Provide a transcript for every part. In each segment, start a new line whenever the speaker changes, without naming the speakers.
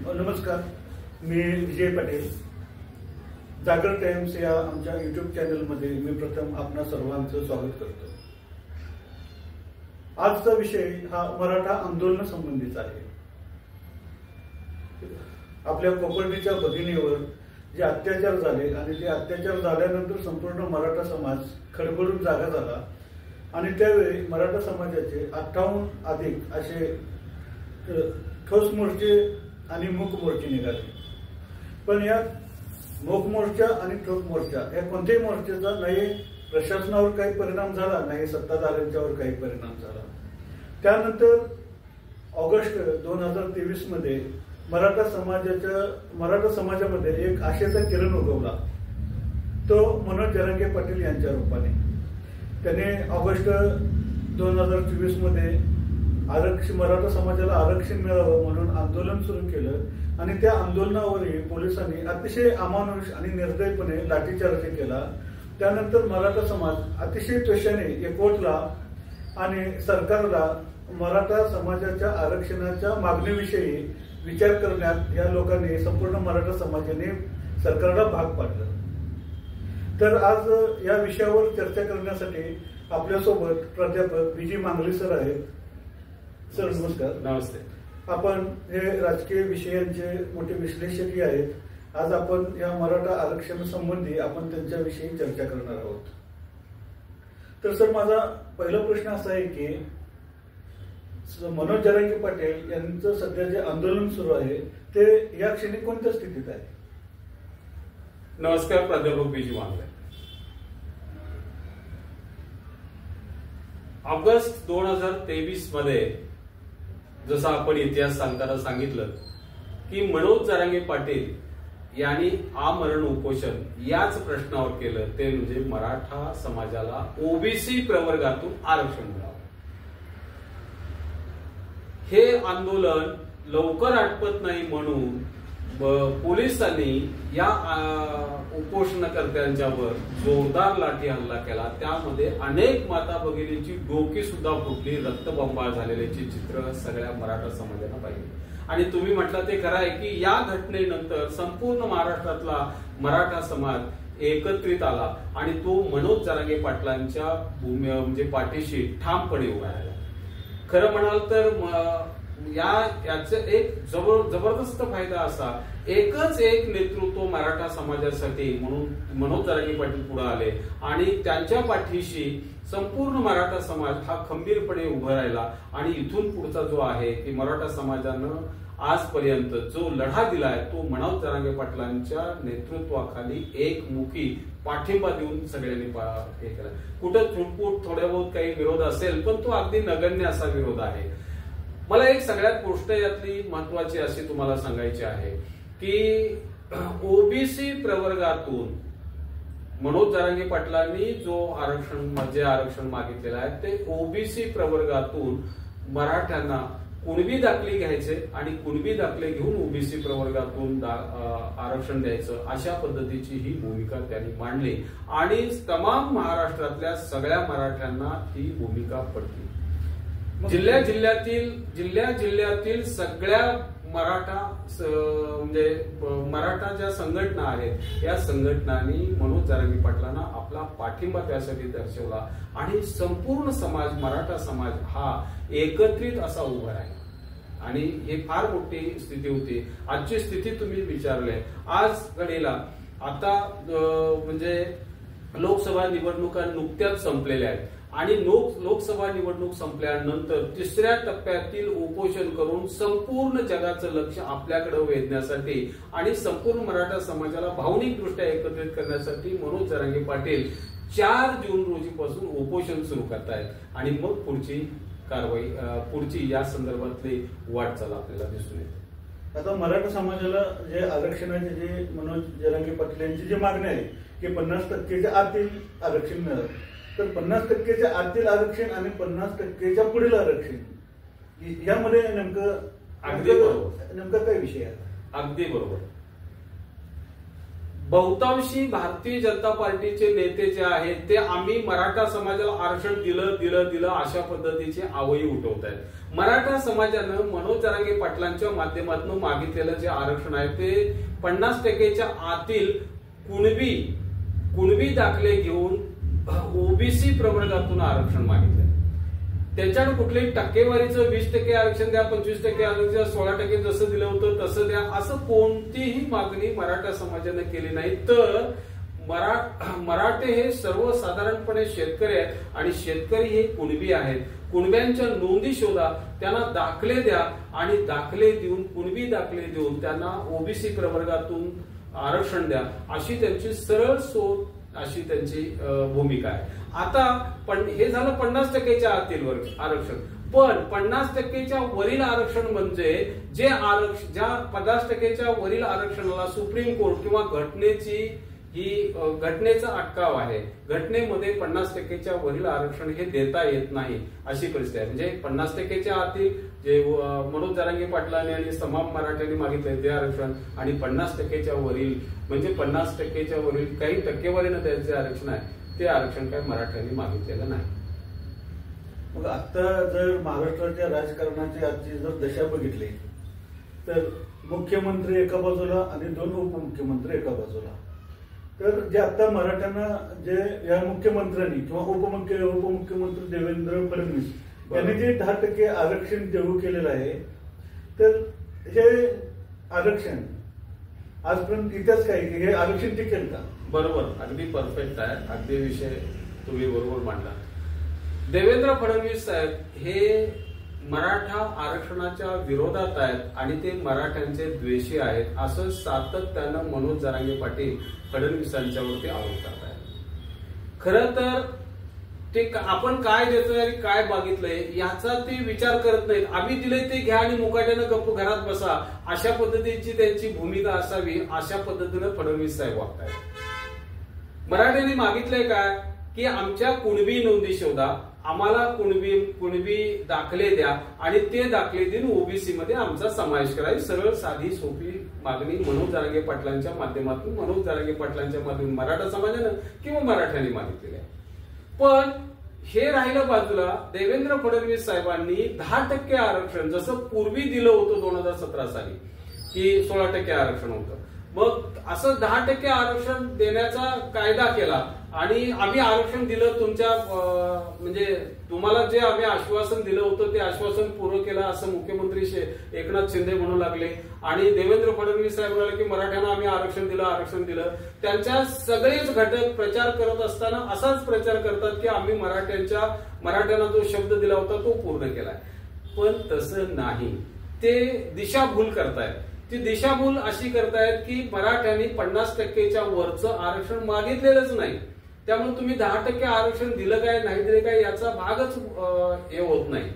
नमस्कार, मी विजय पाटील. जागर टाइम्स या आमच्या यूट्यूब चॅनलमध्ये मी प्रथम आपणा सर्वांचं स्वागत करतो. आजचा विषय हा मराठा आंदोलन संबंधीचा आहे. आपल्या कोपर्डीच्या भगिनीवर जे अत्याचार झाले आणि ते अत्याचार झाल्यानंतर संपूर्ण मराठा समाज खडबडून जागा झाला आणि त्यावेळी मराठा समाजाचे 58 अधिक असे ठोस मोर्चे आणि मूक मोर्चे निघाले. पण या मूक मोर्चा आणि ठोस मोर्चा या कोणत्याही मोर्चाचा नाही प्रशासनावर काही परिणाम झाला, नाही सत्ताधाऱ्यांच्यावर काही परिणाम झाला. त्यानंतर ऑगस्ट 2023 मध्ये मराठा समाजामध्ये एक आशेचा किरण उगवला, तो मनोज जरांगे पाटील यांच्या रूपाने. त्याने ऑगस्ट 2024 मध्ये मराठा समाजाला आरक्षण मिळावं म्हणून आंदोलन सुरू केलं आणि त्या आंदोलनावरही पोलिसांनी अतिशय अमानुष आणि निर्दयीपणे लाठीचार्ज केला. त्यानंतर मराठा समाज अतिशय त्वशेने एकवटला आणि सरकारला मराठा समाजाच्या आरक्षणाच्या मागणीविषयी विचार करण्यात या लोकांनी संपूर्ण मराठा समाजाने सरकारला भाग पाडलं. तर आज या विषयावर चर्चा करण्यासाठी आपल्यासोबत प्राध्यापक विजय मांगले सर आहेत. सर नमस्कार.
नमस्ते.
आपण हे राजकीय विषयांचे मोठे विश्लेषकही आहेत. आज आपण या मराठा आरक्षण संबंधी आपण त्यांच्याविषयी चर्चा करणार आहोत. तर सर माझा पहिला प्रश्न असा आहे की मनोज जरांगे पाटील यांचं सध्या जे आंदोलन सुरू आहे ते या क्षणी कोणत्या स्थितीत आहे?
नमस्कार प्राध्यापक विजय मांगले. ऑगस्ट 2023 मध्ये जसं आपण इतिहास सांगताना सांगितलं की मनोज जरांगे पाटील यांनी आमरण उपोषण याच प्रश्नावर केलं, ते म्हणजे मराठा समाजाला ओबीसी प्रवर्गातून आरक्षण मिळावं. हे आंदोलन लवकर आटपत नाही म्हणून पोलिसांनी या उपोषणकर्त्यांच्यावर जोरदार लाठी हल्ला केला. त्यामध्ये अनेक माता भगिनींची डोकी सुद्धा फुटली, रक्तबंबाळ झालेल्याची चित्र सगळ्या मराठा समाजाला पाहिजे. आणि तुम्ही म्हटलं ते खरं आहे की या घटनेनंतर संपूर्ण महाराष्ट्रातला मराठा समाज एकत्रित आला आणि तो मनोज जरांगे पाटलांच्या म्हणजे पाठीशी ठामपणे उभा राहिला. खरं म्हणाल तर याचा एक जबरदस्त फायदा असा, एकच एक नेतृत्व मराठा समाजासाठी म्हणून मनोज जरांगे पाटील पुढे आले आणि त्यांच्या पाठीशी संपूर्ण मराठा समाज हा खंबीरपणे उभा राहिला. आणि इथून पुढचा जो आहे की मराठा समाजानं आजपर्यंत जो लढा दिलाय तो मनोज जरांगे पाटलांच्या नेतृत्वाखाली एकमुखी पाठिंबा देऊन सगळ्यांनी हे केला. कुठं थुटपूट थोड्या बहुत काही विरोध असेल पण तो अगदी नगण्य असा विरोध आहे. मला एक सगळ्यात गोष्ट यातली महत्वाची अशी तुम्हाला सांगायची आहे की ओबीसी प्रवर्गातून मनोज जरांगे पाटलांनी जो आरक्षण मागितलेलं आहे ते ओबीसी प्रवर्गातून मराठ्यांना कुणबी दाखले घ्यायचे आणि कुणबी दाखले घेऊन ओबीसी प्रवर्गातून आरक्षण द्यायचं, अशा पद्धतीची ही भूमिका त्यांनी मांडली आणि तमाम महाराष्ट्रातल्या सगळ्या मराठ्यांना ही भूमिका पडली. जिल्ह्यातील सगळ्या मराठा म्हणजे मराठा ज्या संघटना आहेत या संघटनांनी मनोज जरांगे पाटलांना आपला पाठिंबा त्यासाठी दर्शवला आणि संपूर्ण समाज मराठा समाज हा एकत्रित असा उभा आहे. आणि हे फार मोठी स्थिती होती. आजची स्थिती तुम्ही विचारले, आज घडीला आता म्हणजे लोकसभा निवडणुका नुकत्याच संपलेल्या आहेत आणि लोकसभा निवडणूक संपल्यानंतर तिसऱ्या टप्प्यातील उपोषण करून संपूर्ण जगाचं लक्ष आपल्याकडे वेधण्यासाठी आणि संपूर्ण मराठा समाजाला भावनिकदृष्ट्या एकत्रित करण्यासाठी मनोज जरांगे पाटील 4 जून रोजीपासून उपोषण सुरू करतायत आणि मग पुढची कारवाई पुढची या संदर्भातली वाटचाल आपल्याला दिसून येते.
आता मराठा समाजाला जे आरक्षणाचे जे मनोज जरांगे पाटील यांची जी मागणी आहे की 50% आतील आरक्षण मिळावं, तर 50% आतील आरक्षण आणि 50% पुढील आरक्षण यामध्ये नेमकं काय विषय आहे?
अगदी बरोबर. बहुतांशी भारतीय जनता पार्टीचे नेते जे आहेत ते आम्ही मराठा समाजाला आरक्षण दिलं अशा पद्धतीची आवई उठवत आहेत. मराठा समाजानं मनोज जरांगे पाटलांच्या माध्यमातून मागितलेलं जे आरक्षण आहे ते 50% आतील कुणबी दाखले घेऊन ओबीसी प्रवर्गातून आरक्षण मागितलं. त्यांच्याकडे कुठल्याही टक्केवारीचं 20% आरक्षण द्या, 25% आरक्षण द्या, 16% जसं दिलं होतं तसं द्या, असं कोणतीही मागणी मराठा समाजाने केली नाही. तर मराठे हे सर्वसाधारणपणे शेतकरी आहेत आणि शेतकरी हे कुणबी आहेत. कुणब्यांच्या नोंदी शोधा, त्यांना दाखले द्या आणि दाखले देऊन कुणबी दाखले देऊन त्यांना ओबीसी प्रवर्गातून आरक्षण द्या, अशी त्यांची सरळ सोच अशी त्यांची भूमिका आहे. आता हे झालं 50%च्या आतील आरक्षण. पण 50%च्या वरील आरक्षण म्हणजे ज्या 50%च्या वरील आरक्षणाला सुप्रीम कोर्ट किंवा घटनेचा अटकाव आहे. घटनेमध्ये 50%च्या वरील आरक्षण हे देता येत नाही अशी परिस्थिती आहे. म्हणजे 50%च्या आतील जे मनोज जरांगे पाटलांनी आणि तमाम मराठ्यांनी मागितले ते आरक्षण आणि 50%च्या वरील म्हणजे 50%च्या वरील काही टक्केवारीनं द्यायचे आरक्षण आहे ते आरक्षण काय मराठ्यांनी मागितलेलं नाही.
मग आता जर महाराष्ट्राच्या राजकारणाची आजची जर दशा बघितली तर मुख्यमंत्री एका बाजूला आणि 2 उपमुख्यमंत्री एका बाजूला. तर जे आता मराठ्यांना जे या मुख्यमंत्र्यांनी किंवा उपमुख्यमंत्री देवेंद्र फडणवीस यांनी जे 10% आरक्षण देऊ केलेलं आहे, तर हे आरक्षण आजपर्यंत इतिहास काय की हे आरक्षण टिकेल का?
बरोबर, अगदी परफेक्ट आहे. अगदी विषय तुम्ही बरोबर मांडला. देवेंद्र फडणवीस साहेब हे मराठा आरक्षणाच्या विरोधात आहेत आणि ते मराठ्यांचे द्वेषी आहेत असं सातत्यानं मनोज जरांगे पाटील फडणवीसांच्यावरती आरोप करत आहेत. खरं तर ते आपण काय देतोय आणि काय बघितलंय याचा ते विचार करत नाहीत. आम्ही दिलंय ते घ्या आणि मुकाट्यानं गप्प घरात बसा अशा पद्धतीची त्यांची भूमिका असावी, अशा पद्धतीनं फडणवीस साहेब वागतायत. मराठ्यांनी मागितलंय काय की आमच्या कुणबी नोंदी शोधा, आम्हाला कुणबी दाखले द्या आणि ते दाखले देऊन ओबीसी मध्ये आमचा समावेश करा. सरळ साधी सोपी मागणी मनोज जरांगे पाटलांच्या माध्यमातून मराठा समाजानं किंवा मराठ्यांनी मागितलेली आहे. पण हे राहिलं बाजूला, देवेंद्र फडणवीस साहेबांनी 10% आरक्षण जसं पूर्वी दिलं होतं 2017 साली की 16% आरक्षण होतं, मग असं 10% आरक्षण देण्याचा कायदा केला आणि आम्ही आरक्षण दिलं तुमच्या म्हणजे तुम्हाला जे आम्ही आश्वासन दिलं होतं ते आश्वासन पूर्ण केलं असं मुख्यमंत्री एकनाथ शिंदे म्हणू लागले. आणि देवेंद्र फडणवीस साहेब म्हणाले की मराठ्यांना आम्ही आरक्षण दिलं. त्यांच्या सगळेच घटक प्रचार करत असताना असाच प्रचार करतात की आम्ही मराठ्यांना जो शब्द दिला होता तो पूर्ण केलाय. पण तसं नाही, ते दिशाभूल करतायत. ती दिशाभूल अशी करतायत की मराठ्यांनी 50%च्या वरचं आरक्षण मागितलेलंच नाही, त्यामुळे तुम्ही 10% आरक्षण दिलं काय नाही दिलं काय याचा भागच हे होत नाही.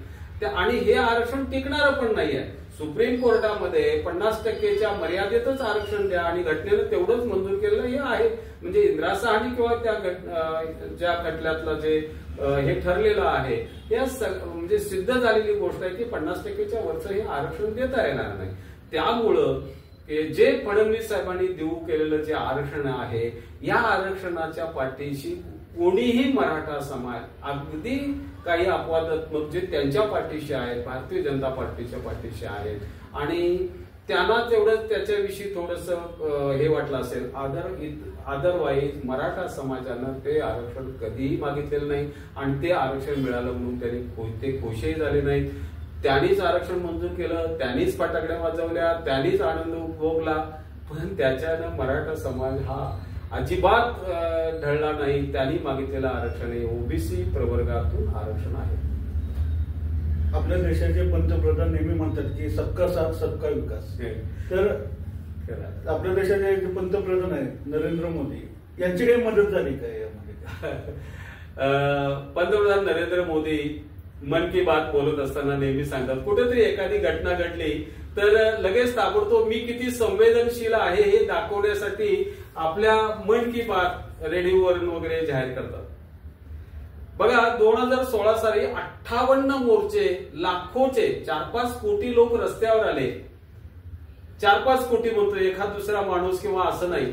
आणि हे आरक्षण टिकणारं पण नाहीये. सुप्रीम कोर्टामध्ये 50%च्या मर्यादेतच आरक्षण द्या आणि घटनेनं तेवढंच मंजूर केलेलं हे आहे. म्हणजे इंदिरा साहनी किंवा त्या ज्या खटल्यातलं जे हे ठरलेलं आहे या म्हणजे सिद्ध झालेली गोष्ट आहे की 50%च्या वरचं हे आरक्षण देता येणार नाही. त्यामुळं जे फडणवीस साहेबांनी देऊ केलेलं जे आरक्षण आहे या आरक्षणाच्या पाठीशी कोणीही मराठा समाज अगदी काही अपवादात्मक जे त्यांच्या पाठीशी आहेत, भारतीय जनता पार्टीच्या पाठीशी आहेत आणि त्यांना तेवढंच त्याच्याविषयी थोडस हे वाटलं असेल. अदरवाईज मराठा समाजानं ते आरक्षण कधीही मागितलेलं नाही आणि ते आरक्षण मिळालं म्हणून त्यांनी खुशही झाले नाहीत. त्यांनीच आरक्षण मंजूर केलं, त्यांनीच फटाकड्या वाजवल्या, त्यांनीच आनंद उपभोगला, पण त्याच्यानं मराठा समाज हा अजिबात ढळला नाही. त्यांनी मागितलेलं आरक्षण हे ओबीसी प्रवर्गातून आरक्षण आहे.
आपल्या देशाचे पंतप्रधान नेहमी म्हणतात की सबका साथ सबका विकास. तर आपल्या देशाचे जे पंतप्रधान आहेत नरेंद्र मोदी यांची काही मदत झाली का यामध्ये?
पंतप्रधान नरेंद्र मोदी मन की बात बोलत असताना नेहमी सांगतात कुठेतरी एखादी घटना घडली तर लगेच ताबडतोब मी किती संवेदनशील आहे हे दाखवण्यासाठी आपल्या मन की बात रेडिओवरून वगैरे जाहीर करतात. बघा 2016 साली 58 मोर्चे, लाखोचे 4-5 कोटी लोक रस्त्यावर आले. 4-5 कोटी म्हणतो, एखाद दुसरा माणूस किंवा असं नाही.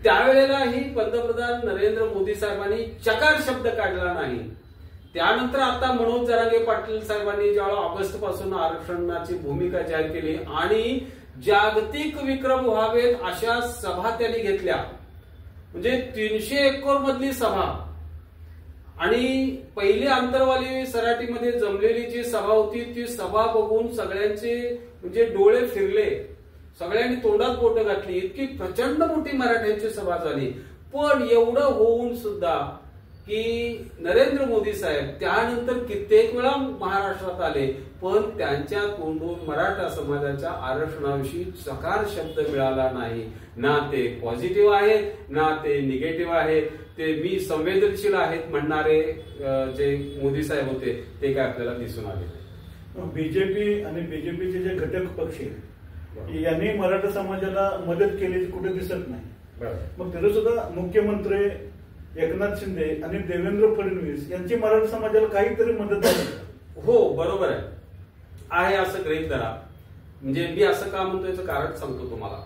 त्यावेळेलाही पंतप्रधान नरेंद्र मोदी साहेबांनी चकार शब्द काढला नाही. त्यानंतर आता मनोज जरांगे पाटील साहेबांनी ज्यावेळेला ऑगस्ट पासून आरक्षणाची भूमिका जाहीर केली आणि जागतिक विक्रम व्हावेत अशा सभा त्यांनी घेतल्या. म्हणजे 300 एकर मधली सभा आणि पहिली आंतरवाली सराटीमध्ये जमलेली जी सभा होती ती सभा बघून सगळ्यांचे म्हणजे डोळे फिरले. सगळ्यांनी तोंडात बोटं घातली. इतकी प्रचंड मोठी मराठ्यांची सभा झाली. पण एवढं होऊन सुद्धा की नरेंद्र मोदी साहेब त्यानंतर कित्येक वेळा महाराष्ट्रात आले पण त्यांच्या तोंडून मराठा समाजाच्या आरक्षणाविषयी चकार शब्द मिळाला नाही. ना ते पॉझिटिव्ह आहेत ना ते निगेटिव्ह आहेत. ते मी संवेदनशील आहेत म्हणणारे जे मोदी साहेब होते ते काय आपल्याला दिसून आले नाही.
बीजेपी आणि बीजेपीचे जे घटक पक्ष यांनी मराठा समाजाला मदत केली कुठे दिसत नाही. मग तरी सुद्धा मुख्यमंत्री एकनाथ शिंदे आणि देवेंद्र फडणवीस यांची मराठा समाजाला काहीतरी मदत झाली.
हो बरोबर आहे असं गृहीत धरा. म्हणजे मी असं का म्हणतो याचं कारण सांगतो तुम्हाला.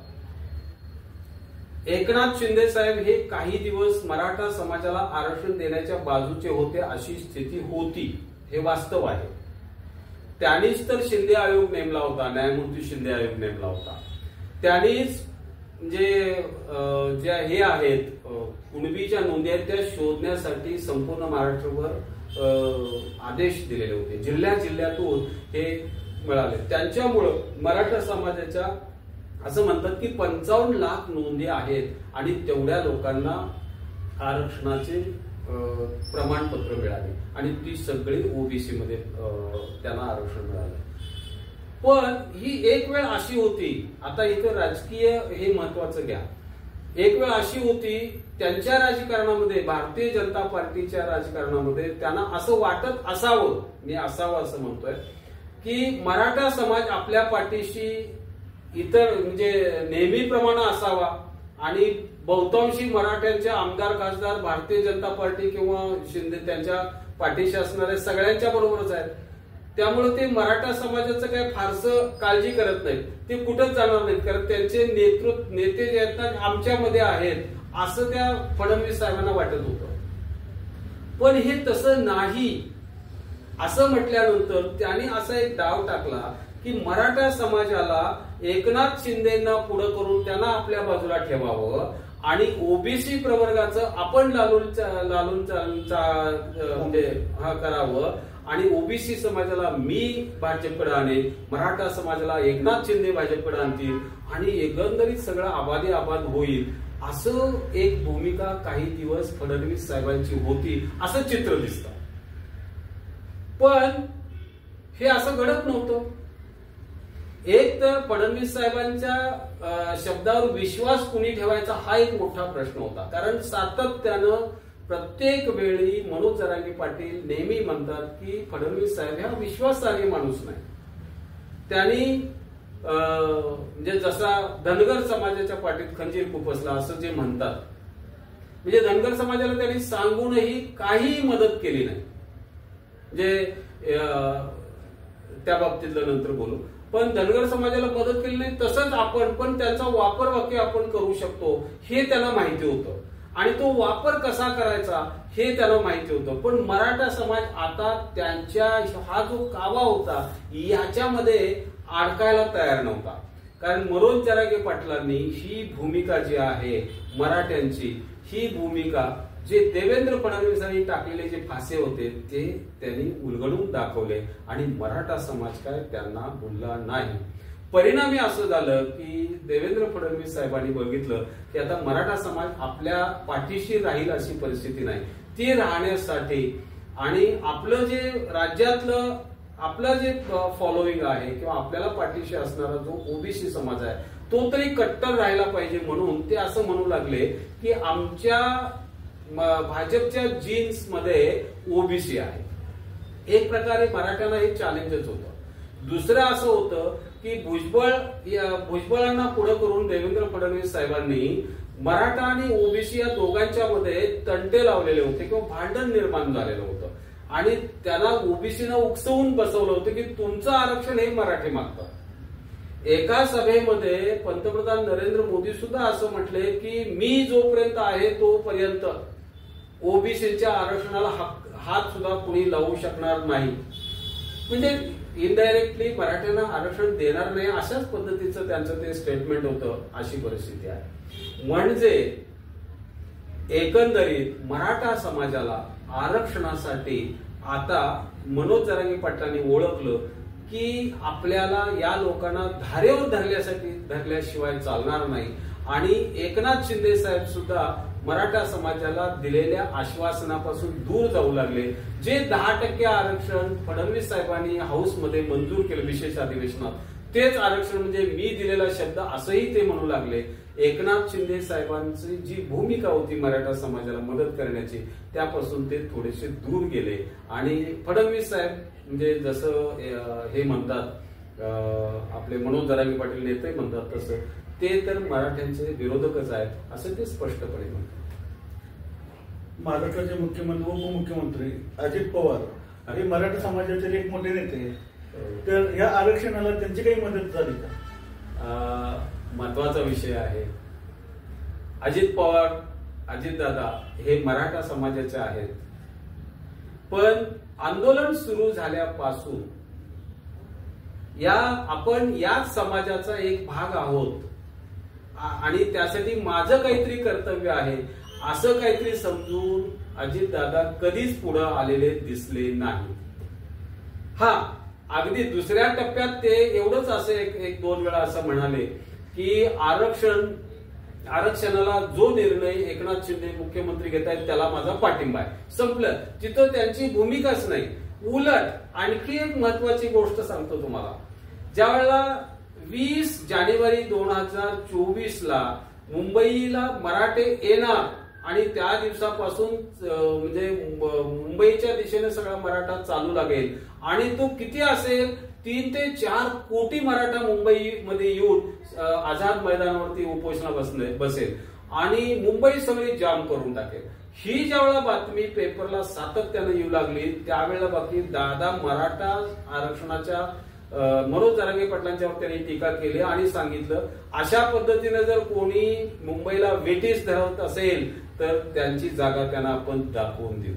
एकनाथ शिंदे साहेब हे काही दिवस मराठा समाजाला आरक्षण देण्याच्या बाजूचे होते अशी स्थिती होती हे वास्तव आहे. त्यांनीच तर शिंदे आयोग नेमला होता. न्यायमूर्ती शिंदे आयोग नेमला होता. त्यांनीच म्हणजे ज्या हे आहेत कुणबीच्या नोंदी आहेत त्या शोधण्यासाठी संपूर्ण महाराष्ट्रभर आदेश दिलेले होते. जिल्ह्यातून हे मिळाले. त्यांच्यामुळं मराठा समाजाच्या असं म्हणतात की 55 लाख नोंदी आहेत आणि तेवढ्या लोकांना आरक्षणाचे प्रमाणपत्र मिळाले आणि ती सगळी ओबीसी मध्ये त्यांना आरक्षण मिळालं. पण ही एक वेळ अशी होती. आता इथं राजकीय हे महत्वाचं घ्या. एक वेळ अशी होती त्यांच्या राजकारणामध्ये भारतीय जनता पार्टीच्या राजकारणामध्ये त्यांना असं वाटत असावं. मी असावं असं म्हणतोय की मराठा समाज आपल्या पाठीशी इतर म्हणजे नेहमीप्रमाणे असावा आणि बहुतांशी मराठ्यांचे आमदार खासदार भारतीय जनता पार्टी किंवा शिंदे त्यांच्या पाठीशी असणारे सगळ्यांच्या बरोबरच आहेत. त्यामुळे ते मराठा समाजाचं काही फारसं काळजी करत नाहीत. ते कुठंच जाणार नाहीत कारण त्यांचे नेते जे आहेत ना आमच्यामध्ये आहेत असं त्या फडणवीस साहेबांना वाटत होतं. पण हे तसं नाही असं म्हटल्यानंतर त्यांनी असा एक डाव टाकला की मराठा समाजाला एकनाथ शिंदेना पुढे करून त्यांना आपल्या बाजूला ठेवावं आणि ओबीसी प्रवर्गाचं आपण लालून म्हणजे हा करावं आणि ओबीसी समाजाला मी भाजपकडे आणेन, मराठा समाजाला एकनाथ शिंदे भाजपकडे आणतील आणि एकंदरीत सगळं आबादी आबाद होईल असं एक भूमिका काही दिवस फडणवीस साहेबांची होती असं चित्र दिसतं. पण हे असं घडत नव्हतं. एक तर फडणवीस साहेबांच्या शब्दावर विश्वास कुणी ठेवायचा हा एक मोठा प्रश्न होता. कारण सातत्यानं प्रत्येक वेळी मनोज जरांगे पाटील नेहमी म्हणतात की फडणवीस साहेब हा विश्वासार्ह माणूस नाही. त्यांनी म्हणजे जसा धनगर समाजाच्या पाठीत खंजीर खुपसला असं जे म्हणतात म्हणजे धनगर समाजाला त्यांनी सांगूनही काही मदत केली नाही. म्हणजे त्या बाबतीतलं नंतर बोलू. पण धनगर समाजाला मदत केली नाही तसंच आपण पण त्यांचा वापर वाक्य आपण करू शकतो हे त्यांना माहिती होतं आणि तो वापर कसा करायचा हे त्यांना माहिती होतं. पण मराठा समाज आता त्यांच्या हा जो कावा होता याच्यामध्ये अडकायला तयार नव्हता. कारण मनोज जरांगे पाटलांनी ही भूमिका जी आहे मराठ्यांची ही भूमिका जे देवेंद्र फडणवीसांनी टाकलेले जे फासे होते ते त्यांनी उलगडून दाखवले आणि मराठा समाज काय त्यांना बोलला नाही. परिणामी असं झालं की देवेंद्र फडणवीस साहेबांनी बघितलं की आता मराठा समाज आपल्या पाठीशी राहील अशी परिस्थिती नाही. ती राहण्यासाठी आणि आपलं जे राज्यातलं आपलं जे फॉलोईंग आहे किंवा आपल्याला पाठीशी असणारा जो ओबीसी समाज आहे तो तरी कट्टर राहायला पाहिजे म्हणून ते असं म्हणू लागले की आमच्या भाजपच्या जीन्स मध्ये ओबीसी आहे. एक प्रकारे मराठ्यांना हे चॅलेंजच होतं. दुसरं असं होतं की भुजबळांना पुढे करून देवेंद्र फडणवीस साहेबांनी मराठा आणि ओबीसी या दोघांच्या मध्ये तंटे लावलेले होते किंवा भांडण निर्माण झालेलं होतं आणि त्यांना ओबीसीनं उकसवून बसवलं होतं की तुमचं आरक्षण हे मराठी मागतात. एका सभेमध्ये पंतप्रधान नरेंद्र मोदी सुद्धा असं म्हटले की मी जोपर्यंत आहे तोपर्यंत ओबीसीच्या आरक्षणाला हात सुद्धा कुणी लावू शकणार नाही. म्हणजे इनडायरेक्टली मराठ्यांना आरक्षण देणार नाही अशाच पद्धतीचं त्यांचं ते स्टेटमेंट होतं. अशी परिस्थिती आहे. म्हणजे एकंदरीत मराठा समाजाला आरक्षणासाठी आता मनोज जरांगे पाटलांनी ओळखलं की आपल्याला या लोकांना धारेवर धरल्याशिवाय चालणार नाही. आणि एकनाथ शिंदे साहेब सुद्धा मराठा समाजाला दिलेल्या आश्वासनापासून दूर जाऊ लागले. जे 10% आरक्षण फडणवीस साहेबांनी हाऊसमध्ये मंजूर केलं विशेष अधिवेशनात, तेच आरक्षण म्हणजे मी दिलेला शब्द असंही ते म्हणू लागले. एकनाथ शिंदे साहेबांची जी भूमिका होती मराठा समाजाला मदत करण्याची, त्यापासून ते थोडेसे दूर गेले. आणि फडणवीस साहेब म्हणजे जसं हे म्हणतात आपले मनोज जरांगे पाटील नेते म्हणतात तसं ते तर मराठ्यांचे विरोधकच आहेत असं ते स्पष्टपणे म्हणतात.
महाराष्ट्राचे मुख्यमंत्री उपमुख्यमंत्री अजित पवार हे मराठा समाजाचे एक मोठे नेते, तर या आरक्षणाला त्यांची काही मदत झाली का?
महत्वाचा विषय आहे. अजित पवार अजितदादा हे मराठा समाजाचे आहेत, पण आंदोलन सुरू झाल्यापासून आपण याच समाजाचा एक भाग आहोत आणि त्यासाठी माझं काहीतरी कर्तव्य आहे असं काहीतरी समजून अजितदादा कधीच पुढे आलेले दिसले नाही. हा अगदी दुसऱ्या टप्प्यात ते एवढंच असे एक दोन वेळा असं म्हणाले की आरक्षणाला जो निर्णय एकनाथ शिंदे मुख्यमंत्री घेत आहेत त्याला माझा पाठिंबा आहे, संपलं. तिथं त्यांची भूमिकाच नाही. उलट आणखी एक महत्वाची गोष्ट सांगतो तुम्हाला. ज्या वेळेला 20 जानेवारी 2024 ला मुंबईला मराठे येणार आणि त्या दिवसापासून म्हणजे मुंबईच्या दिशेने सगळा मराठा चालू लागेल आणि तो किती असेल 3 ते 4 कोटी मराठा मुंबईमध्ये येऊन आझाद मैदानावरती उपोषणा बसेल आणि मुंबई सगळी जाम करून टाकेल. ही ज्यावेळेला बातमी पेपरला सातत्याने येऊ लागली त्यावेळेला बाकी दादा मराठा आरक्षणाच्या मनोज जरांगे पाटलांच्यावर त्यांनी टीका केली आणि सांगितलं अशा पद्धतीने जर कोणी मुंबईला वेटीस धरत असेल तर त्यांची जागा त्यांना आपण दाखवून देऊ.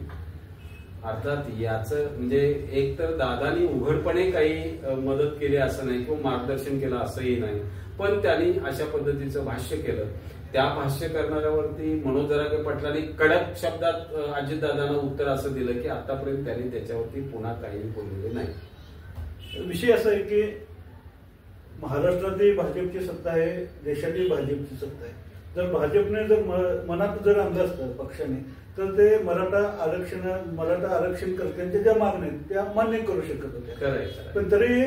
अर्थात याचं म्हणजे एक तर दादानी उघडपणे काही मदत केली असं नाही किंवा मार्गदर्शन केलं असंही नाही, पण त्यांनी अशा पद्धतीचं भाष्य केलं. त्या भाष्य करणाऱ्यावरती मनोज जरांगे पाटलांनी कडक शब्दात अजितदादांना उत्तर असं दिलं की आतापर्यंत त्यांनी त्याच्यावरती पुन्हा काही बोललेले नाही.
विषय असा आहे की महाराष्ट्रातही भाजपची सत्ता आहे, देशातही भाजपची सत्ता आहे. जर भाजपने जर मनात जर आणलं असतं पक्षाने तर ते मराठा आरक्षण करत्यांच्या ज्या मागण्या आहेत त्या मान्य करू शकत होत्या. पण तरी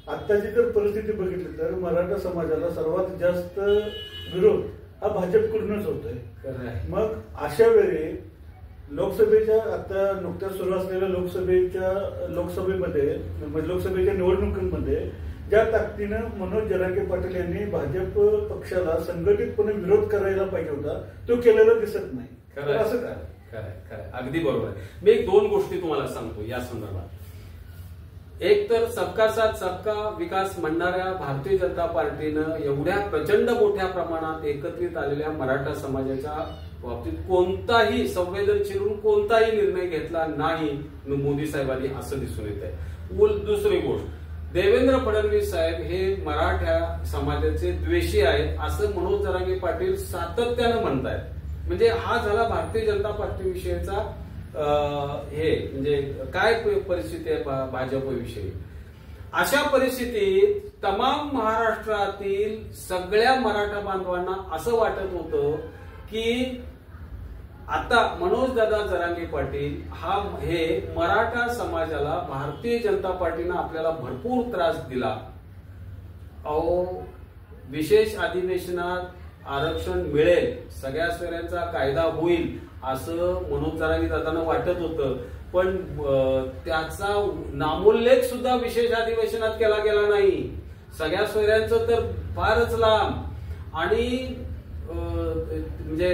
आत्ताची जर परिस्थिती बघितली तर मराठा समाजाला सर्वात जास्त विरोध हा भाजपकडूनच होतोय. मग अशा वेळी लोकसभेच्या आता नुकत्याच सुरू असलेल्या लोकसभेच्या निवडणुकीमध्ये ज्या ताकदीनं मनोज जरांगे पाटील यांनी भाजप पक्षाला संघटितपणे विरोध करायला पाहिजे होता तो केलेला दिसत नाही. असं काय?
खरंय, अगदी बरोबर आहे. मी 2 गोष्टी तुम्हाला सांगतो या संदर्भात. एक तर सबका साथ सबका विकास म्हणणाऱ्या भारतीय जनता पार्टीनं एवढ्या प्रचंड मोठ्या प्रमाणात एकत्रित आलेल्या मराठा समाजाच्या बाबतीत कोणताही संवेदनशील कोणताही निर्णय घेतला नाही मोदी साहेबांनी असं दिसून येत आहे. दुसरी गोष्ट, देवेंद्र फडणवीस साहेब हे मराठा समाजाचे द्वेषी आहेत असं मनोज जरांगे पाटील सातत्यानं म्हणतायत. म्हणजे हा झाला भारतीय जनता पार्टीविषयीचा हे म्हणजे काय परिस्थिती आहे भाजपविषयी. अशा परिस्थितीत तमाम महाराष्ट्रातील सगळ्या मराठा बांधवांना असं वाटत होतं की आता मनोजदादा जरांगे पाटील हे मराठा समाजाला भारतीय जनता पार्टीनं आपल्याला भरपूर त्रास दिला. विशेष अधिवेशनात आरक्षण मिळेल, सगळ्या सोयऱ्यांचा कायदा होईल असं मनोज जरांगे दादांना वाटत होतं, पण त्याचा नामोल्लेख सुद्धा विशेष अधिवेशनात केला गेला नाही. सगळ्या सोयऱ्यांचं तर फारच लांब आणि म्हणजे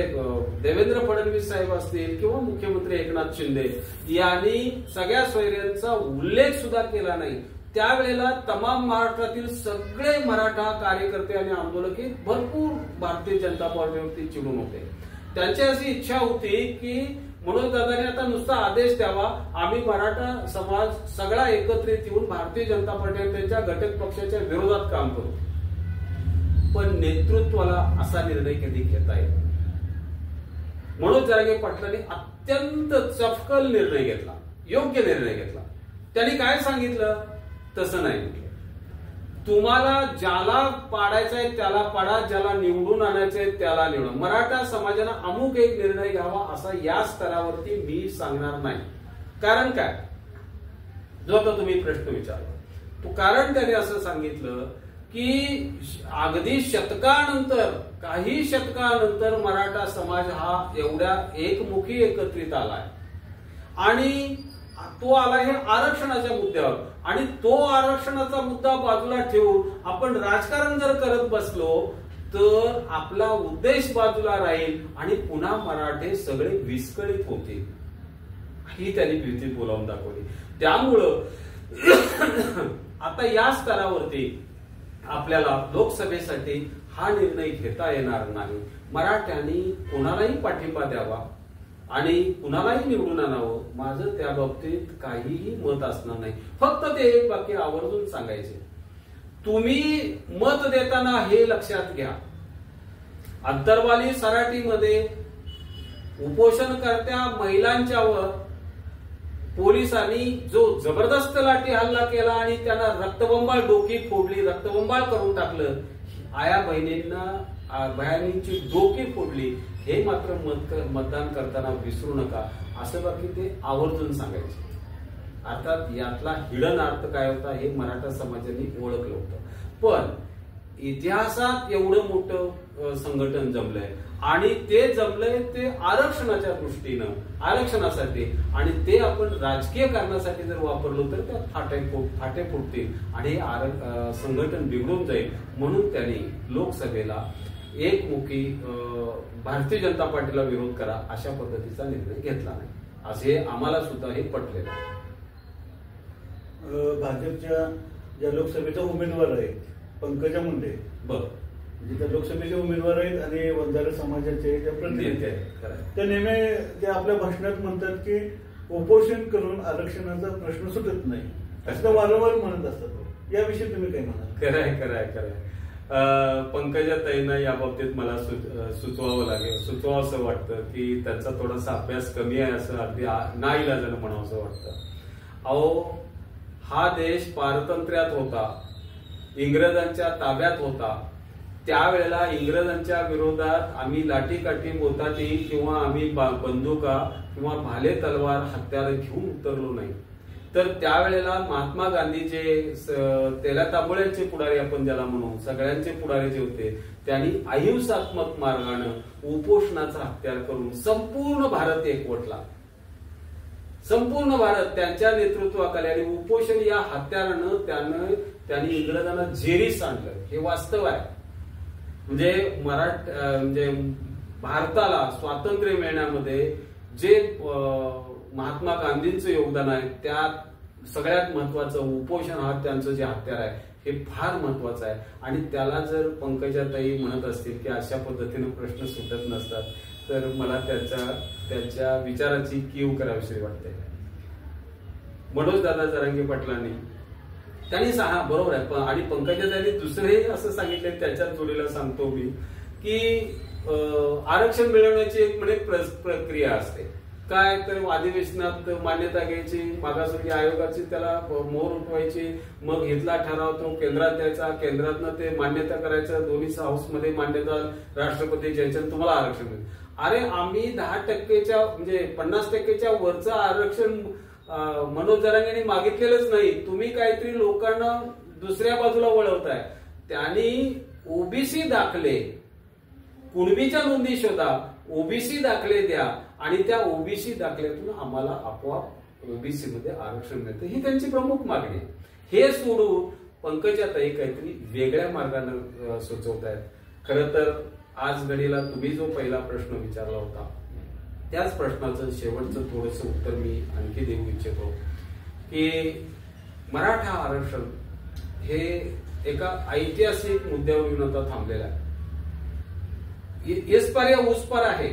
देवेंद्र फडणवीस साहेब असतील किंवा मुख्यमंत्री एकनाथ शिंदे यांनी सगळ्या सोयऱ्यांचा उल्लेख सुद्धा केला नाही. त्यावेळेला तमाम महाराष्ट्रातील सगळे मराठा कार्यकर्ते आणि आंदोलके भरपूर भारतीय जनता पार्टीवरती चिडून होते. त्यांची अशी इच्छा होती की मनोज दादाने आता नुसता आदेश द्यावा, आम्ही मराठा समाज सगळा एकत्रित येऊन भारतीय जनता पार्टी आणि त्यांच्या घटक पक्षाच्या विरोधात काम करू. पण नेतृत्वाला असा निर्णय कधी घेता येतो. मनोज जरांगे पाटलांनी अत्यंत चपकल निर्णय घेतला, योग्य निर्णय घेतला. त्यांनी काय सांगितलं, तसं नाही म्हटलं. तुम्हाला ज्याला पाडायचंय त्याला पाडा, ज्याला निवडून आणायचंय त्याला निवडा. मराठा समाजानं अमुक एक निर्णय घ्यावा असा या स्तरावरती मी सांगणार नाही. कारण काय, जो आता तुम्ही प्रश्न विचारला तो कारण त्याने असं सांगितलं की अगदी शतकानंतर, काही शतकानंतर मराठा समाज हा एवढ्या एकमुखी एकत्रित आलाय आणि तो आला हे आरक्षणाच्या मुद्द्यावर. आणि तो आरक्षणाचा मुद्दा बाजूला ठेवून आपण राजकारण जर करत बसलो तर आपला उद्देश बाजूला राहील आणि पुन्हा मराठे सगळे विस्कळीत होतील, ही त्यांनी भीती बोलावून दाखवली. त्यामुळं आता या स्तरावरती आपल्याला लोकसभेसाठी हा निर्णय घेता येणार नाही. मराठ्यांनी कोणालाही पाठिंबा द्यावा आणि कुणालाही निवडून आणावं, माझं त्या बाबतीत काहीही मत असणार नाही. फक्त ते एक वाक्य आवर्जून सांगायचे, तुम्ही मत देताना हे लक्षात घ्या, अंतरवाली सराटीमध्ये उपोषणकर्त्या महिलांच्यावर पोलिसांनी जो जबरदस्त लाठी हल्ला केला आणि त्यांना रक्तबंबाळ डोकी फोडली, रक्तबंबाळ करून टाकलं, आया बहिणींची डोकी फोडली, हे मात्र मतदान करताना विसरू नका, असं बाकी ते आवर्जून सांगायचे. अर्थात यातला हिडन अर्थ काय होता हे मराठा समाजाने ओळखलं होतं. पण इतिहासात एवढं मोठं संघटन जमलंय आणि ते जमलंय ते आरक्षणाच्या दृष्टीनं, आरक्षणासाठी, आणि ते आपण राजकीय कारणासाठी जर वापरलो तर त्यात फाटे फुटतील आणि संघटन बिघडून जाईल. म्हणून त्यांनी लोकसभेला एकमुखी भारतीय जनता पार्टीला विरोध करा अशा पद्धतीचा निर्णय घेतला नाही, असे आम्हाला सुद्धा हे पटलेलं आहे.
भाजपच्या ज्या लोकसभेच्या उमेदवार आहेत पंकजा मुंडे, म्हणजे त्या लोकसभेचे उमेदवार आहेत आणि वंजारा समाजाचे जे प्रतिनिधी आहेत, ते नेहमी ते आपल्या भाषणात म्हणतात की उपोषण करून आरक्षणाचा प्रश्न सुटत नाही, असं वारंवार म्हणत असतात. याविषयी तुम्ही काय म्हणाल?
खरंय. पंकजाताईंना या बाबतीत मला सुचवावं असं वाटतं की त्यांचा थोडासा अभ्यास कमी आहे असं अगदी नाईलाजानं म्हणावं असं वाटतं. अहो, हा देश पारतंत्र्यात होता, इंग्रजांच्या ताब्यात होता. त्यावेळेला इंग्रजांच्या विरोधात आम्ही लाठीकाठी मोताटी किंवा आम्ही बंदुका किंवा भाले तलवार हत्यार घेऊन उतरलो नाही. तर त्यावेळेला महात्मा गांधीचे, तेला तांबोळ्यांचे पुढारी आपण ज्याला म्हणू, सगळ्यांचे पुढारी जे होते, त्यांनी अहिंसात्मक मार्गाने उपोषणाचा हत्यार करून संपूर्ण भारत एकवटला. संपूर्ण भारत त्यांच्या नेतृत्वाखाली आणि उपोषण या हत्यारानं त्यांनी इंग्रजांना जेरीस आणलं, हे वास्तव आहे. म्हणजे भारताला स्वातंत्र्य मिळण्यामध्ये जे महात्मा गांधींचं योगदान आहे त्यात सगळ्यात महत्वाचं उपोषण हा त्यांचं जे हत्यार आहे हे फार महत्वाचं आहे. आणि त्याला जर पंकजाताई म्हणत असतील की अशा पद्धतीने प्रश्न सुटत नसतात तर मला त्यांच्या विचाराची कीव करावीशी वाटते. मनोज दादा जरांगे पाटलांनी त्यांनी बरोबर आहे, आणि पंकजाताईंनी दुसरेही असं सांगितले, त्याच्याच जोडीला सांगतो मी की आरक्षण मिळवण्याची एक प्रक्रिया असते. काय तर अधिवेशनात मान्यता घ्यायची, मागासवर्गीय आयोगाची त्याला मोहर उठवायची, मग इथला ठराव तो केंद्रात द्यायचा, केंद्रातनं ते मान्यता करायचं, दोन्ही हाऊसमध्ये मान्यता राष्ट्रपती द्यायचं, तुम्हाला आरक्षण मिळेल. अरे आम्ही 10% म्हणजे 50% वरचं आरक्षण मनोज जरांगेंनी मागितलेलंच नाही. तुम्ही काहीतरी लोकांना दुसऱ्या बाजूला वळवताय. त्यांनी ओबीसी दाखले, कुणबीच्या नोंदी शोधा, ओबीसी दाखले द्या आणि त्या ओबीसी दाखल्यातून आम्हाला आपोआप ओबीसी मध्ये आरक्षण मिळतं, ही त्यांची प्रमुख मागणी आहे. हे सोडून पंकजाताई काहीतरी वेगळ्या मार्गाने सुचवत आहेत. खरं तर आज घडीला तुम्ही जो पहिला प्रश्न विचारला होता त्याच प्रश्नाचं शेवटचं थोडंसं उत्तर मी आणखी देऊ इच्छितो की मराठा आरक्षण हे एका ऐतिहासिक मुद्द्यावर येऊन आता थांबलेलं आहे. एसपार या उसपार आहे.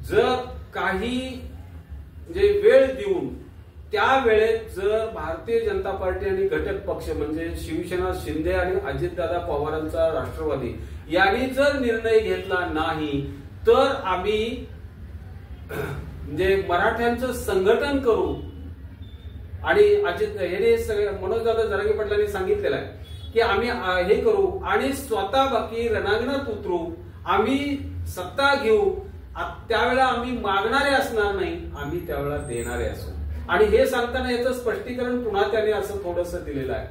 जर काही म्हणजे वेळ देऊन त्या वेळेत जर भारतीय जनता पार्टी आणि घटक पक्ष म्हणजे शिवसेना शिंदे आणि अजितदादा पवारांचा राष्ट्रवादी यांनी जर निर्णय घेतला नाही तर आम्ही म्हणजे मराठ्यांचं संघटन करू. आणि अजित हे सगळे मनोजदादा जरांगे पाटलांनी सांगितलेलं आहे की आम्ही हे करू आणि स्वतः बाकी रणांगणात उतरू, आम्ही सत्ता घेऊ. त्यावेळेला आम्ही मागणारे असणार नाही, आम्ही त्यावेळेला देणारे असू. आणि हे सांगताना याचं स्पष्टीकरण पुन्हा त्यांनी असं थोडंसं दिलेलं आहे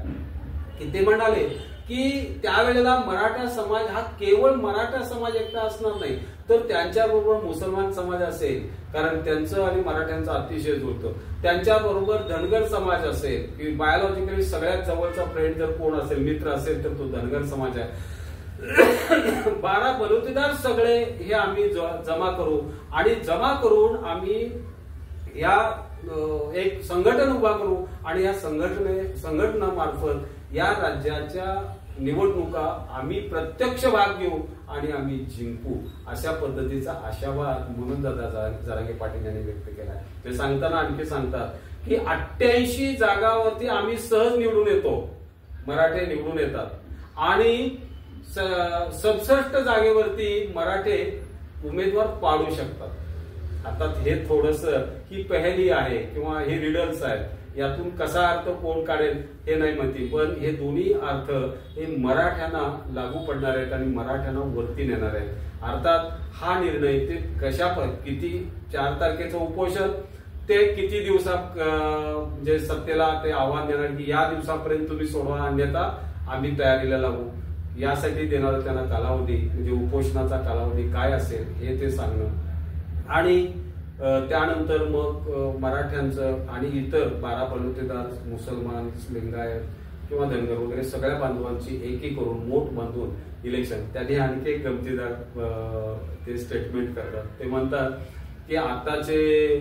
की ते म्हणाले की त्यावेळेला मराठा समाज हा केवळ मराठा समाज एकटा असणार नाही तर त्यांच्याबरोबर मुसलमान समाज असेल, कारण त्यांचं आणि मराठ्यांचं अतिशय जुळतं. त्यांच्याबरोबर धनगर समाज असेल की बायोलॉजिकली सगळ्यात जवळचा फ्रेंड जर कोण असेल, मित्र असेल तर तो धनगर समाज आहे. 12 बलुतेदार सगळे हे आम्ही जमा करू आणि जमा करून आम्ही या एक संघटन उभा करू आणि या संघटनामार्फत या राज्याच्या निवडणुका आम्ही प्रत्यक्ष भाग घेऊ आणि आम्ही जिंकू. अशा पद्धतीचा आशावाद मनोजदादा जरांगे पाटील यांनी व्यक्त केला. ते सांगताना आणखी सांगतात की 88 जागावरती आम्ही सहज निवडून येतो, मराठे निवडून येतात आणि 67 जागेवरती मराठे उमेदवार पाडू शकतात. आता हे थोडस ही पहली आहे किंवा हे रिडल्स आहेत, यातून कसा अर्थ कोण काढेल हे नाही माहिती, पण हे दोन्ही अर्थ हे मराठ्यांना लागू पडणार आहेत आणि मराठ्यांना वरती नेणार आहेत. अर्थात हा निर्णय ते कशा किती 4 तारखेचं उपोषण ते किती दिवसात म्हणजे सत्तेला ते आव्हान देणार की या दिवसापर्यंत तुम्ही सोडवा अन्यथा आम्ही तयारीला लागू, यासाठी देणारा त्यांना कालावधी म्हणजे उपोषणाचा कालावधी काय असेल हे ते सांगणं. आणि त्यानंतर मग मराठ्यांचं आणि इतर 12 बलुतेदार मुसलमान लिंगायत किंवा धनगर वगैरे सगळ्या बांधवांची एकी करून मोठ बांधून इलेक्शन. त्यांनी आणखी एक गमतीदार ते स्टेटमेंट करतात. ते म्हणतात की आताचे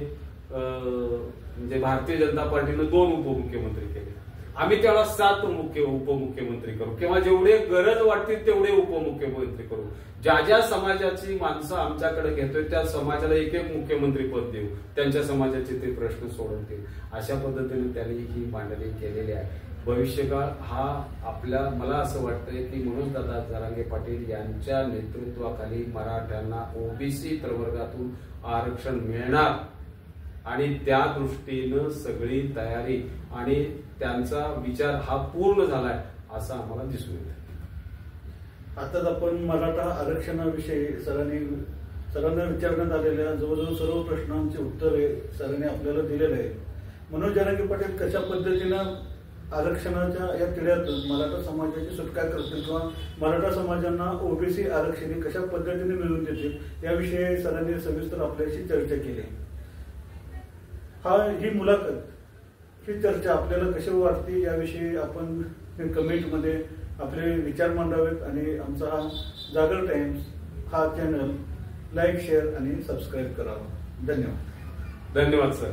म्हणजे भारतीय जनता पार्टीनं 2 उपमुख्यमंत्री केले, आम्ही त्याला 7 उपमुख्यमंत्री करू किंवा जेवढे गरज वाटतील तेवढे उपमुख्यमंत्री करू. ज्या ज्या समाजाची माणसं आमच्याकडे घेतोय त्या समाजाला एक मुख्यमंत्री पद देऊ, त्यांच्या समाजाचे ते प्रश्न सोडवतील. अशा पद्धतीने त्यांनी ही मांडणी केलेली आहे. भविष्यकाळ हा आपल्या मला असं वाटतंय की मनोजदादा जरांगे पाटील यांच्या नेतृत्वाखाली मराठ्यांना ओबीसी प्रवर्गातून आरक्षण मिळणार आणि त्या दृष्टीनं सगळी तयारी आणि त्यांचा विचार हा पूर्ण झालाय असं आम्हाला दिसून येतं.
आताच आपण मराठा आरक्षणाविषयी सरांना विचारण्यात आलेल्या जवळजवळ सर्व प्रश्नांची उत्तरे सरांनी आपल्याला दिलेले आहे. मनोज जरांगे पाटील कशा पद्धतीनं आरक्षणाच्या या तिढ्यातून मराठा समाजाची सुटका करतील किंवा मराठा समाजांना ओबीसी आरक्षण कशा पद्धतीने मिळवून देतील याविषयी सरांनी सविस्तर आपल्याशी चर्चा केली. ही मुलाखत ही चर्चा आपल्याला कशी वाटते याविषयी आपण कमेंटमध्ये आपले विचार मांडावेत आणि आमचा हा जागर टाइम्स हा चॅनल लाईक, शेअर आणि सबस्क्राईब करावा. धन्यवाद.
धन्यवाद सर.